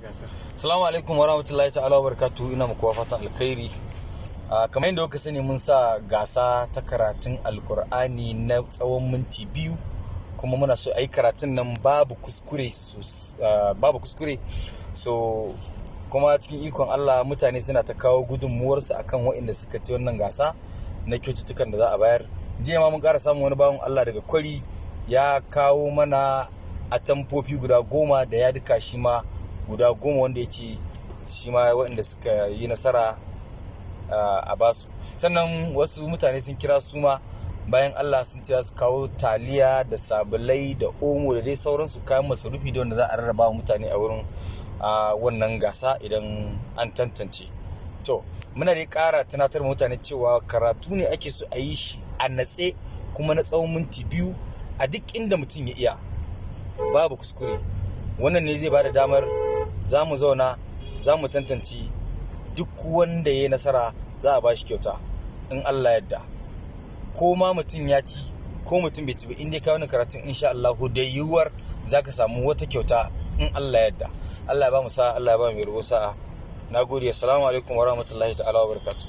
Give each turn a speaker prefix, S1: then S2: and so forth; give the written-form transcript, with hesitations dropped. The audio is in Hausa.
S1: Assalamu alaikum warahmatullahi ta'ala wabarakatuh. Ina muku fatan alkhairi. Kamar yadda kuka sani mun sa gasa ta karatun alkur'ani na tsawon minti 2 kuma muna so a yi karatun nan babu kuskure so kuma cikin ikon Allah mutane suna ta kawo gudunmuwarsu akan waɗanda suka ci wannan gasa na kyaututtukan da za a bayar. Jiya ma mun ƙara samun wani bawan Allah daga Kwari ya kawo mana atamfofi guda 10 da ya duka shi ma guda 10 wanda ya ce shi ma waɗanda suka yi nasara a basu. Sannan wasu mutane sun kira su ma bayan Allah sun ce su kawo taliya da sabulai da omo da dai sauransu kayan masarufi da wanda za a rarraba wa mutane a wurin wannan gasa idan an tantance. To muna dai ƙara tunatar mutane cewa karatu ne ake so a yi shi a natse kuma na tsawon minti 2 a duk inda mutum ya iya babu kuskure. Wannan ne zai bada damar za mu zauna za mu tantance duk wanda ya yi nasara za a ba shi kyauta in Allah yadda. Ko ma mutum ya ci ko mutum bai ci ba in dai ka wani karatun insha Allah da yiwuwar za ka samu wata kyauta in Allah yadda. Allah ya ba mu sa'a, Allah ya ba mu rabo sa'a. Nagode. Assalamu alaikum warahmatullahi ta'ala wabarakatuh.